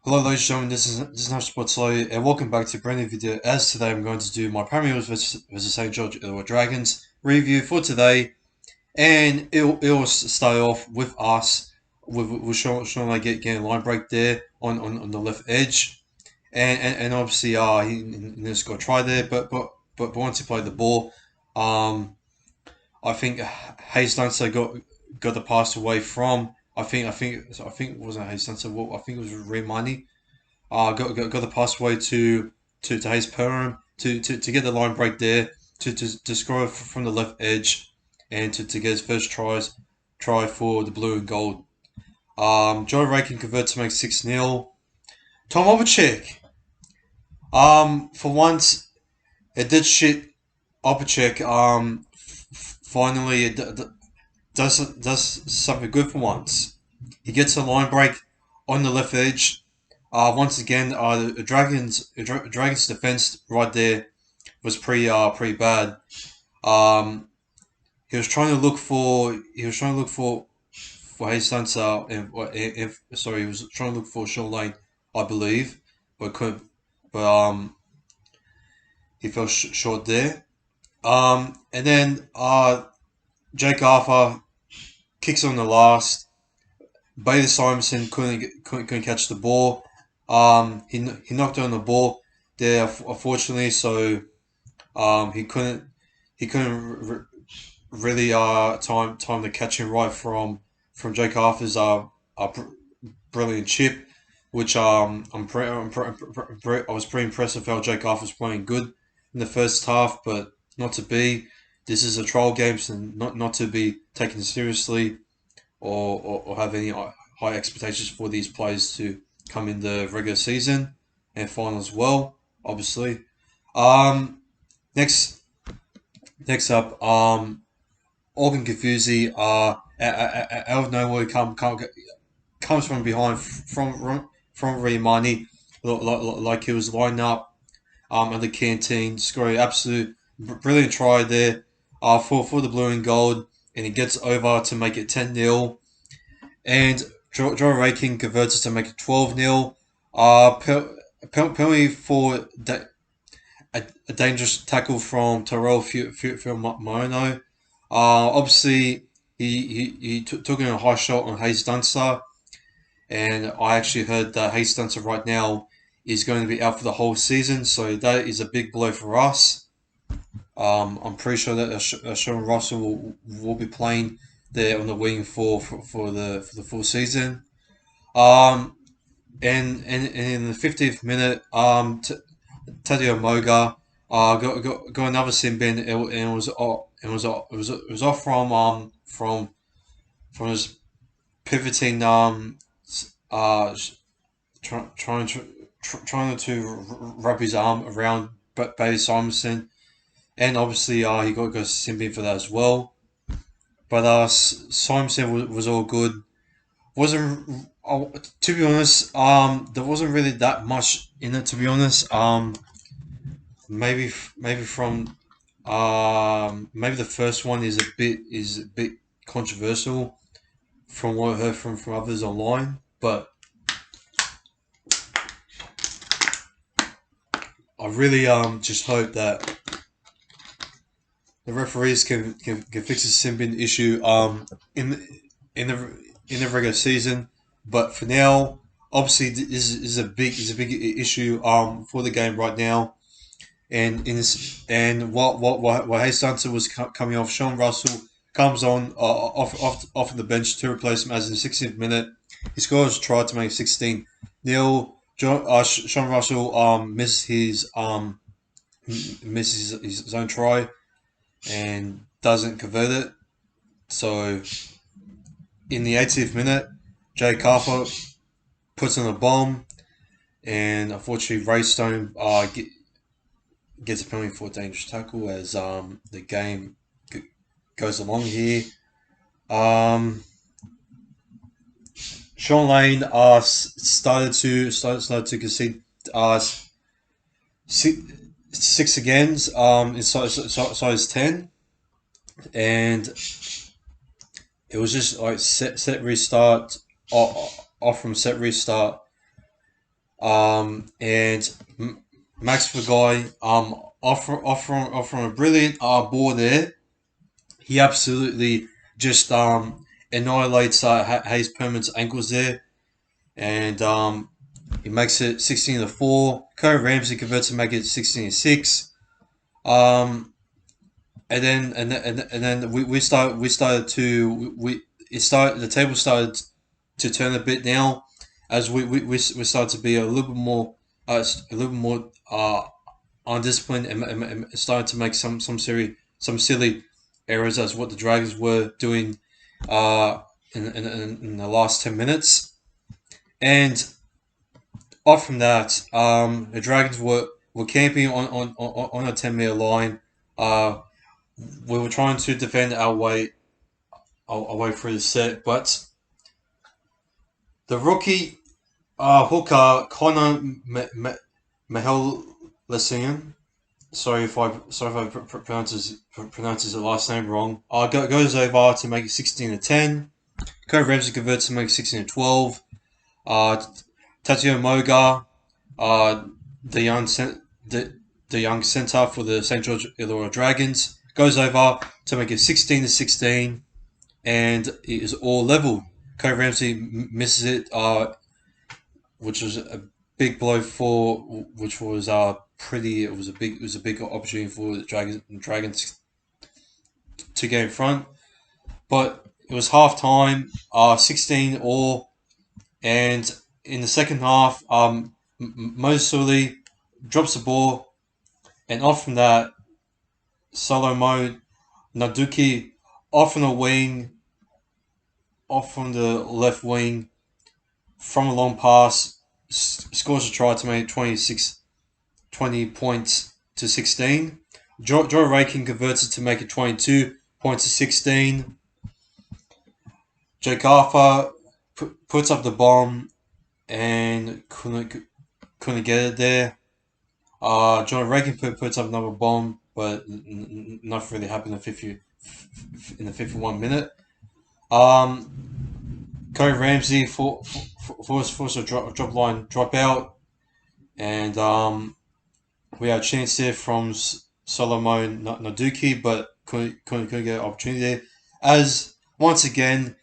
Hello ladies and gentlemen, this is Nash Sports Lawyer, and welcome back to a brand new video. As today I'm going to do my Parramatta Eels versus St George Illawarra Dragons review for today, and it'll start off with us with Sean I getting a line break there on the left edge, and obviously he just got a try there, but once he played the ball, um I think Hayes Dunster got the pass away from I think it wasn't Hayes Dunster, well, I think it was Remani. Got the pathway to Hayes Perham to get the line break there to score from the left edge and to get his first try for the blue and gold. Joe Ray can convert to make 6-0. Tom Opacek. For once it did shit Opacek. Finally it does something good for once. He gets a line break on the left edge. Once again, the Dragons defense right there was pretty bad. Um, he was trying to look for Hayes Spencer sorry, he was trying to look for Sean Lane, I believe, but couldn't. But he fell short there. And then Jake Arthur kicks on the last. Bader Simonson couldn't catch the ball. He knocked on the ball there, unfortunately, so he couldn't really time to catch him right from Jake Arthur's brilliant chip, which I was pretty impressed with how Jake Arthur's playing good in the first half, but not to be. This is a trial game, so not to be taken seriously or have any high expectations for these players to come in the regular season and final as well. Obviously, um, next next up, Organ Confusi, out of nowhere comes from behind from Rimani, like he was lined up at the canteen, scoring absolute brilliant try there, for the blue and gold, and he gets over to make it 10-0. And Joe Raking converts it to make it 12-0. Penalty for a dangerous tackle from Terrell Mono. Obviously, he took in a high shot on Hayes Dunster, and I actually heard that Hayes Dunster right now is going to be out for the whole season, so that is a big blow for us. I'm pretty sure that Sean Russell will be playing there on the wing for the full season. Um, and in the 50th minute, Tadeo Moga got another sin bin, and it was off from his pivoting uh trying to wrap his arm around Bailey Simonson, and obviously he got a sin bin for that as well. But Simonson was all good. Wasn't To be honest, there wasn't really that much in it, to be honest. Maybe from maybe the first one is a bit controversial from what I heard from others online, but I really just hope that the referees can fix the Simbin issue in in the in the regular season. But for now, obviously this is a big issue for the game right now. And in this, and what Hayes Dunster was coming off, Sean Russell comes on off the bench to replace him as in the 16th minute. He scores a try to make 16-0. Sean Russell misses his own try and doesn't convert it. So in the 80th minute, Jay Carper puts on a bomb, and unfortunately Raystone gets a penalty for a dangerous tackle as the game goes along here. Um, Sean Lane started to concede six, six again in size 10, and it was just like set restart off from set restart. And Max Fagai offering a brilliant ball there. He absolutely just annihilates Hayes Permanent's ankles there, and he makes it 16-4. Cody Ramsey converts to make it 16-6. Um, and then we started to we it started the table started to turn a bit now, as we started to be a little bit more undisciplined, and started to make some silly errors as what the Dragons were doing uh, in the last 10 minutes. And off from that, the Dragons were camping on a 10-meter line. Uh, we were trying to defend our way through the set, but the rookie hooker Connor Mahel, sorry if I pronounces the last name wrong. Goes over to make it 16-10. Cody Ramsey converts to make it 16-12. Tatsuya Moga, uh, the young the young centre for the St George Illawarra Dragons, goes over to make it 16-16, and it is all level. Cody Ramsey misses it, which was a big blow for, which was pretty. It was a big opportunity for the Dragons to get in front, but it was half time, 16 all, and in the second half, Sully drops the ball, and off from that, Solomon Naduki off on the wing, off from the left wing, from a long pass, scores a try to make 20 points to 16. Joe Rakin converts it to make it 22 points to 16. Jake Arthur puts up the bomb and couldn't get it there. John Reagan puts up another bomb, but nothing really happened in the 51 minute. Cody Ramsey forced a drop line dropout, and we had a chance there from Solomon Naduki, but couldn't get an opportunity there. As once again,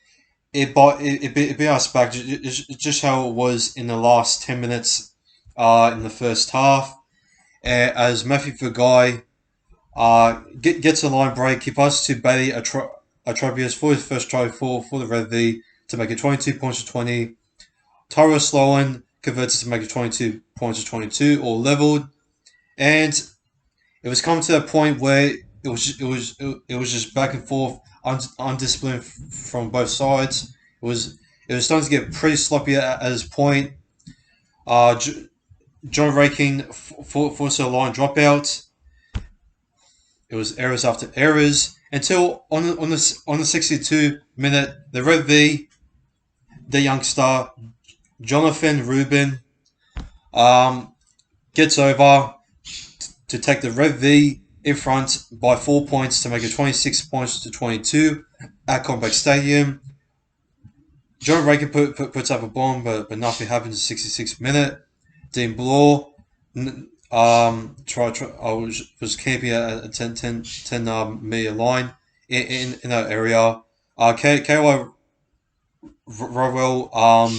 it beat us back, just how it was in the last 10 minutes in the first half. As Matthew Fagai gets a line break, he passes to Bailey Atropius for his first try for the Red V to make it 22 points to 20. Tyro Sloan converts to make it 22 points to 22, all leveled. And it was coming to a point where it was just back and forth, undisciplined from both sides. It was starting to get pretty sloppy at this point. John Raking forced a line dropout. It was errors after errors until on the 62 minute, the Red V, the youngster Jonathan Rubin, gets over to take the Red V in front by 4 points to make it 26 points to 22 at Combank Stadium. John Rakin puts up a bomb, but nothing happens in the 66th minute. Dean Bloor was camping at a 10 meter line in that area. KY Rowell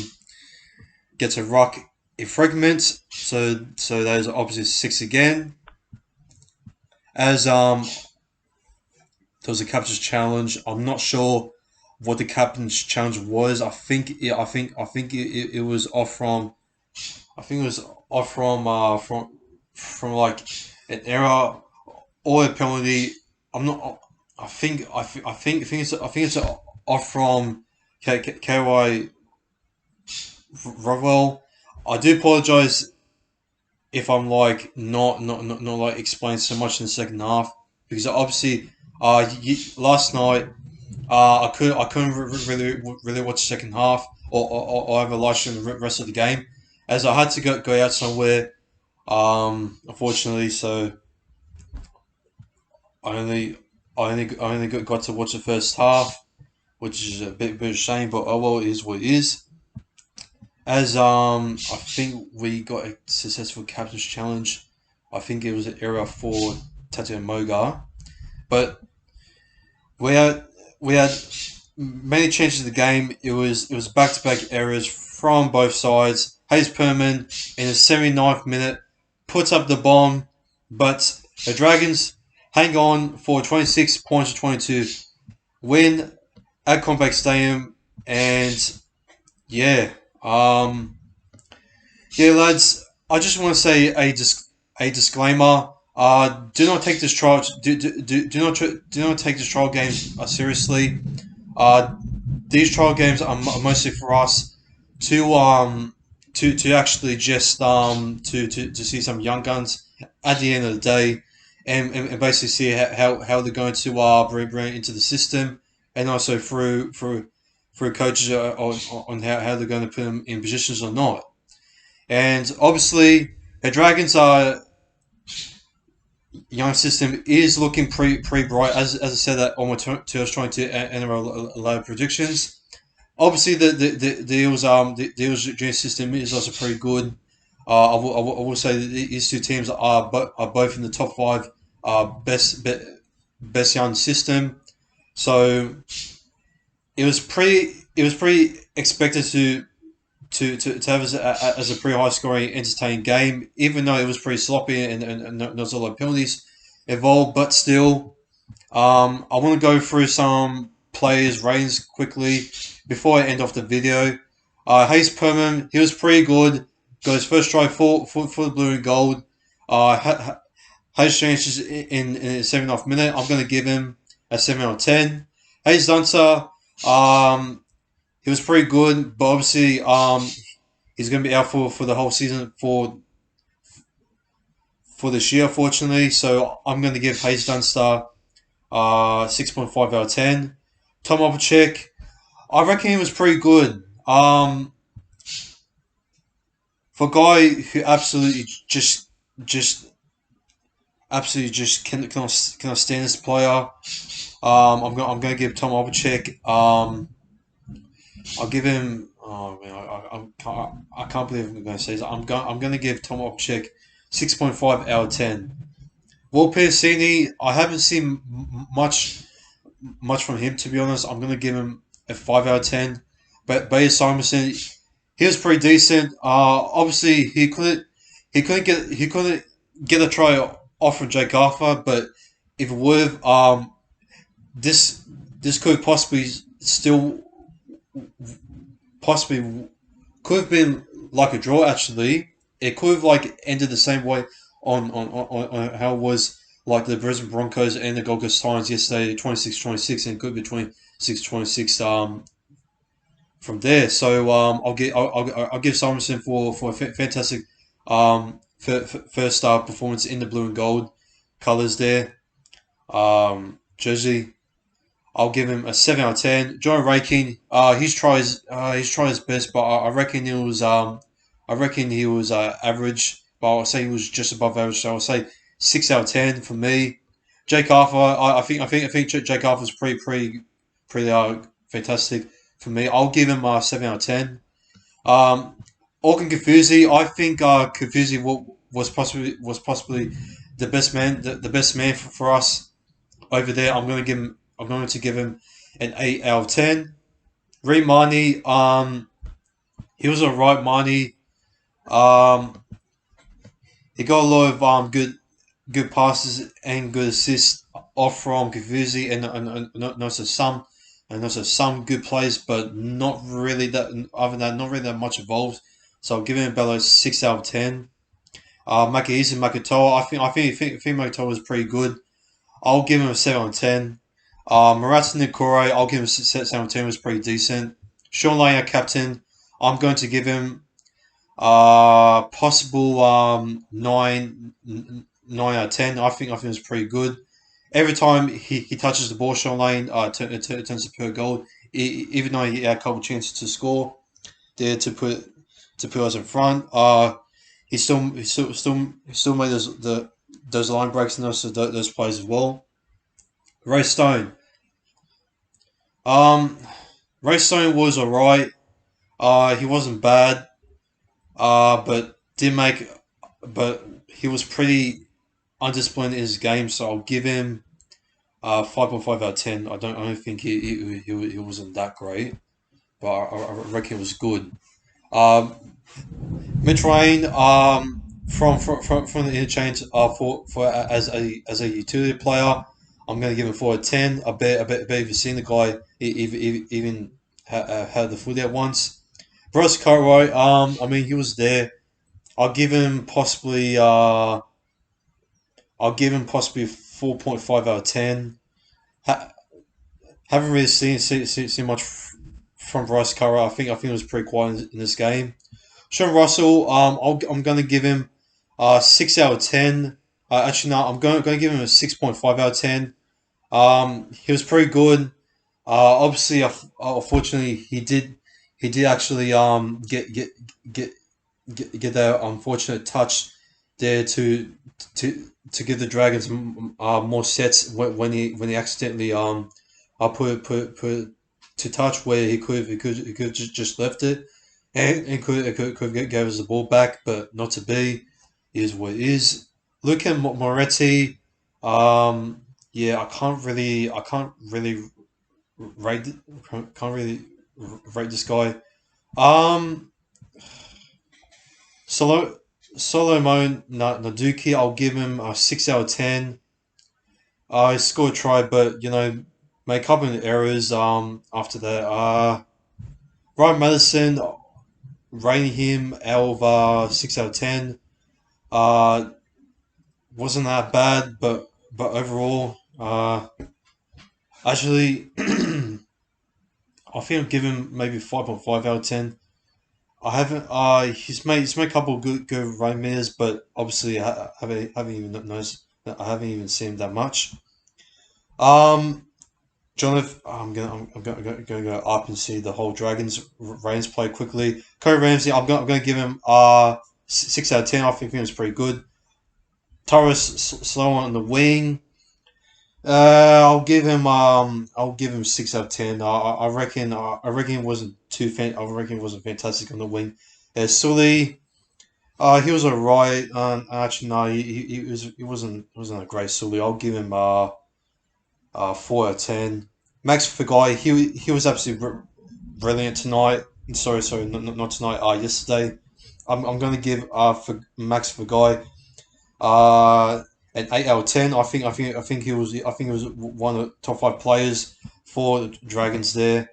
gets a rock in fragment, so that is obviously 6 again. As there was a captain's challenge. I'm not sure what the captain's challenge was. I think it was off from. I think it was off from like an error or a penalty. I'm not. I think it's off from KY Rowell. I do apologize if I'm like not like explaining so much in the second half, because obviously last night I couldn't really watch the second half, or have a live stream the rest of the game, as I had to go out somewhere, unfortunately. So I only got to watch the first half, which is a bit of a shame, but oh well, it is what it is. as I think we got a successful captain's challenge. I think it was an error for Tatu Moga, but we had we had many changes to the game. It was back to back errors from both sides. Hayes Perman in the 79th minute puts up the bomb, but the Dragons hang on for 26 points to 22, win at Compact Stadium, and yeah, um, yeah, lads. I just want to say a disclaimer. Do not take this trial. Do not take this trial game seriously. Uh, these trial games are mostly for us to actually just to see some young guns at the end of the day, and basically see how they're going to bring it into the system, and also through coaches on how they're going to put them in positions or not. And obviously, the Dragons are young system is looking pretty bright. As I said that on my 2022 NRL predictions. Obviously, the Eels junior system is also pretty good. I will say that these two teams are both in the top five best young system. So it was pretty expected to have as a pretty high scoring, entertaining game, even though it was pretty sloppy and not a lot of penalties involved. But still, I want to go through some players' ratings quickly before I end off the video. Hayes Perman, he was pretty good. Got his first try for the blue and gold. Hayes changes in the 7th minute. I'm going to give him a 7 out of 10. Hayes Dunster, he was pretty good, but obviously he's going to be out for the whole season for this year, fortunately. So I'm going to give Hayes Dunster 6.5 out of 10. Tom Opacek, I reckon he was pretty good. For a guy who just absolutely just cannot stand this player. I'm gonna give Tom Opacek. I'll give him. Oh man, I can't believe I'm going to say this. I'm gonna give Tom Opacek 6.5 out of 10. Will Piercini, I haven't seen much from him, to be honest. I'm gonna give him a 5 out of 10. But Bayer Simonson, he was pretty decent. Obviously he couldn't get a try off from Jake Arthur, but if it would have, this this could possibly still possibly could have been like a draw. Actually, it could have like ended the same way on how it was like the Brisbane Broncos and the Gold Coast Titans yesterday, 26-26, and it could be 26-26 from there. So I'll give Simonson for a fantastic first performance in the blue and gold colors there. Jersey, I'll give him a 7 out of 10. John Rakin, he's tried his best, but I reckon he was average. But I'll say he was just above average. So I'll say 6 out of 10 for me. Jake Arthur, I think Jake Arthur's pretty fantastic for me. I'll give him a 7 out of 10. Um, Orkan Kafuzi, I think Kafuzi was possibly the best man for us over there. I'm going to give him an 8 out of 10. Reed Marnie, he was alright. Marnie, um, he got a lot of good passes and good assists off from Kafuzi and also some good plays, but not really that. Other than that, not really that much involved. So I'll give him about a 6 out of 10. Makaisa Makatoa, I think Makatoa was pretty good. I'll give him a 7 out of 10. Maratha Nikore, I'll give him a 7 out of 10. Was pretty decent. Sean Lane, our captain, I'm going to give him possible 9 out of 10. I think it's pretty good. Every time he touches the ball, Sean Lane it turns to pure gold. Even though he had a couple chances to score there to put us in front, he still made those line breaks and those plays as well. Ray Stone, um, Ray Stone was alright. He wasn't bad. But did make, but he was pretty undisciplined in his game, so I'll give him 5.5 out of 10. I don't think he wasn't that great, but I reckon it was good. Um, Mitch Rain, from the interchange, for as a utility player, I'm going to give him 4 out of 10. I bet if you've seen the guy, even had the footy at once. Bryce Cartwright, I mean, he was there. I'll give him possibly, uh, I'll give him possibly 4.5 out of 10. Ha- haven't really seen much from Bryce Cartwright. I think it was pretty quiet in this game. Sean Russell, I'm going to give him 6 out of 10. Actually, no, I'm going to give him a 6.5 out of 10. He was pretty good. Obviously, unfortunately, he did actually get get that unfortunate touch there to give the Dragons more sets when he accidentally put to touch where he could just left it and could gave us the ball back, but not to be. Is what it is. Luca Moretti, yeah, I can't really rate can't really rate this guy. Um, Solo Solomon Naduki, I'll give him a 6 out of 10. He scored a try, but made a couple of errors. After that, Ryan Madison, rating him out of 6 out of 10. Uh, wasn't that bad, but overall, actually, I think I'll give him maybe 5.5 out of 10. I haven't. He's made a couple of good run meters, but obviously I haven't even noticed. I haven't even seen him that much. Um, Jonathan, I'm gonna go up and see the whole Dragons Reigns play quickly. Cody Ramsey, I'm gonna give him 6 out of 10. I think he was pretty good. Torres slow on the wing. I'll give him 6 out of 10. I reckon it wasn't I reckon it wasn't fantastic on the wing. Sully, he was alright. Actually, no, he wasn't a great Sully. I'll give him 4 out of 10. Max Fagai, he was absolutely brilliant tonight. Sorry, not tonight. Yesterday. I'm going to give for Max Fagai uh, an 8 out of 10. I think he was one of the top five players for the Dragons there.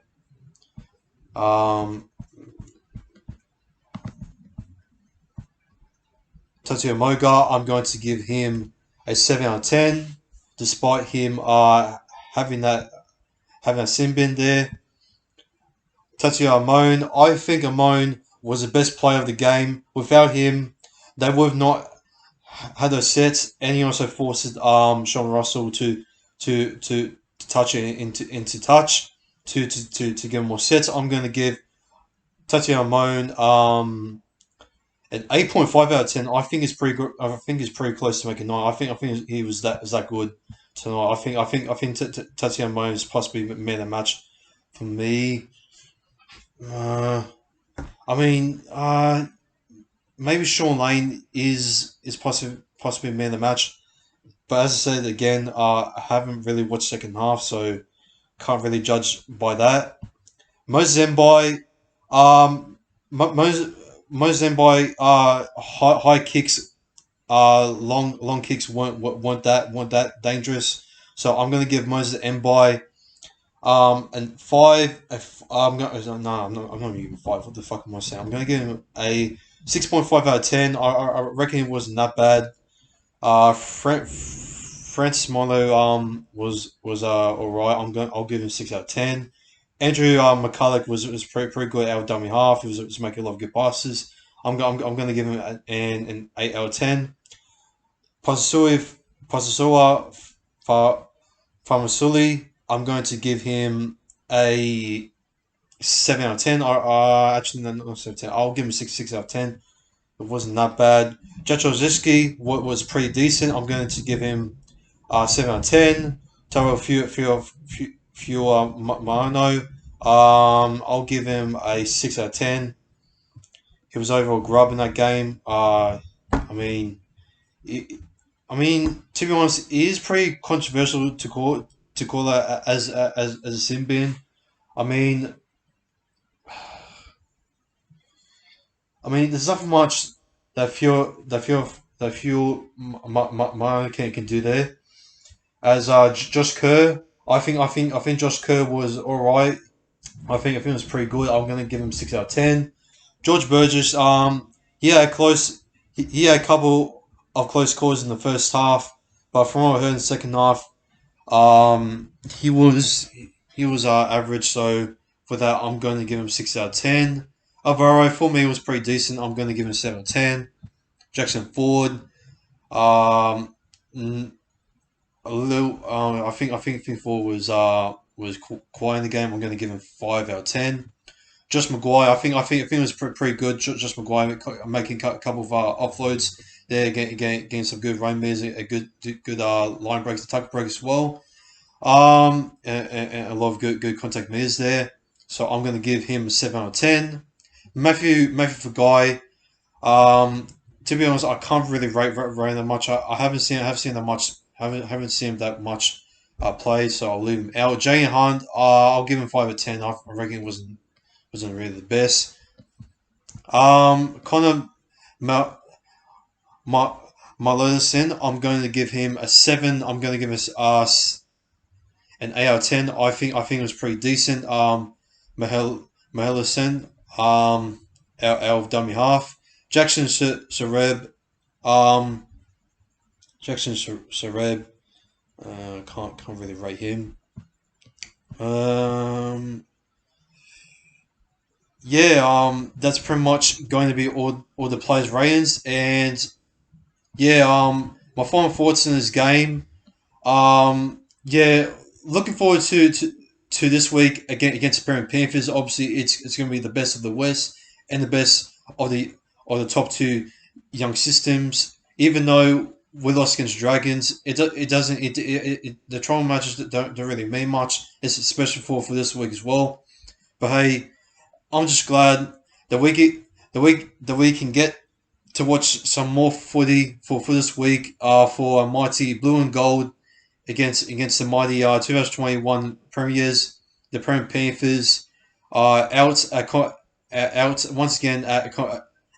Um, Tatsuya Moga, I'm going to give him a 7 out of 10, despite him having that having a sin bin there. Tatsuya Amon, I think Amon was the best player of the game. Without him, they would have not had those sets, and he also forced Sean Russell to touch it into touch to get more sets. I'm going to give Tatsuya Amon an 8.5 out of 10. I think it's pretty good. I think he's pretty close to making 9. I think he was that good tonight. I think Tatsuya Amon is possibly man of the match for me. Uh, I mean, maybe Sean Lane is possibly man of the match, but as I said again, I haven't really watched second half, so can't really judge by that. Moses Mbai, um, Moses Mbai, high kicks, long kicks weren't that dangerous. So I'm gonna give Moses Mbai and five. I'm gonna no, I'm not gonna give him five. What the fuck am I saying? I'm gonna give him a 6.5 out of 10. I reckon it wasn't that bad. Francis Molo was alright. I'll give him 6 out of 10. Andrew McCulloch was pretty good out of dummy half. He was making a lot of good passes. I'm going to give him an 8 out of 10. Pasasui Pasasua Famasuli, I'm going to give him a 7 out of 10. Actually, no, not 7 out of 10. I'll give him six out of 10. It wasn't that bad. Jacozowski was pretty decent. I'm going to give him 7 out of 10. Taro Mano, I'll give him a 6 out of 10. he was overall grub in that game. I mean, it, I mean, to be honest, it is pretty controversial to call that as a sin bin. I mean, there's nothing much that few can do there. As Josh Kerr, I think Josh Kerr was all right. I think it was pretty good. I'm gonna give him 6 out of 10. George Burgess, he had he had a couple of close calls in the first half, but from what I heard in the second half, he was average. So for that, I'm going to give him 6 out of 10. Alvaro for me was pretty decent. I'm going to give him 7 out of 10. Jackson Ford, um, a little. I think Ford was quiet in the game. I'm going to give him 5 out of 10. Josh Maguire, I think it was pretty good. Josh Maguire making a couple of offloads there, getting some good run beers, a good line breaks, attack break as well. And a lot of good contact meters there. So I'm going to give him a 7 out of 10. Matthew for Guy. To be honest, I can't really rate that much. I haven't seen that much. Haven't seen that much play, so I'll leave him out. Jay Hunt, I'll give him 5 out of 10. I reckon it wasn't really the best. Connor Ma- Ma- Malison, I'm going to give him a 7. I'm going to give an 8 out of 10. I think it was pretty decent. Mahelison, out of dummy half. Jackson Sareb, um, Jackson Sareb, can't really rate him. Yeah, that's pretty much going to be all the players' ratings, and yeah, my final thoughts in this game. Yeah, looking forward to this week again against the Parramatta Panthers. Obviously, it's going to be the best of the West and the best of the top two young systems. Even though we lost against Dragons, it doesn't the trial matches don't really mean much. It's especially for this week as well. But hey, I'm just glad that we can get to watch some more footy for this week. For a mighty blue and gold against the mighty 2021 Premiers, the Parramatta Panthers, out once again at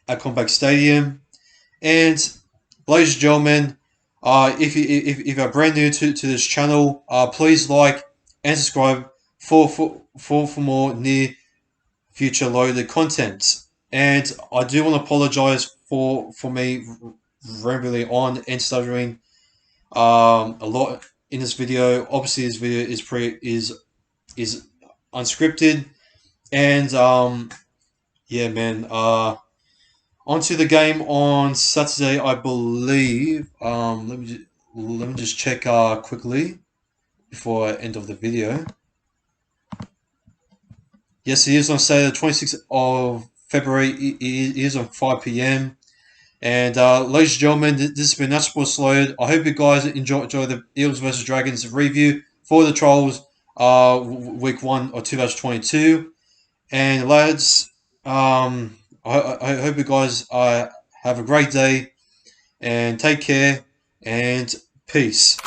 Combank Stadium. And ladies and gentlemen, if you're brand new to this channel, please like and subscribe for more near future loaded content. And I do want to apologize for me rambling on and stuttering a lot in this video. Obviously, this video is unscripted, and yeah, man. Onto the game on Saturday, I believe. Let me just check quickly before I end of the video. Yes, it is on Saturday, 26th of February. It is on 5 p.m. And ladies and gentlemen, this has been Natural Sports Loaded. I hope you guys enjoy the Eels versus Dragons review for the Trolls week 1 of 2022. And lads, I hope you guys have a great day and take care and peace.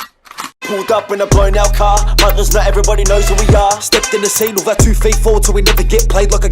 Pulled up in a blown out car, mothers, not everybody knows who we are. Stepped in the scene, all that 2 feet forward till we never get played like a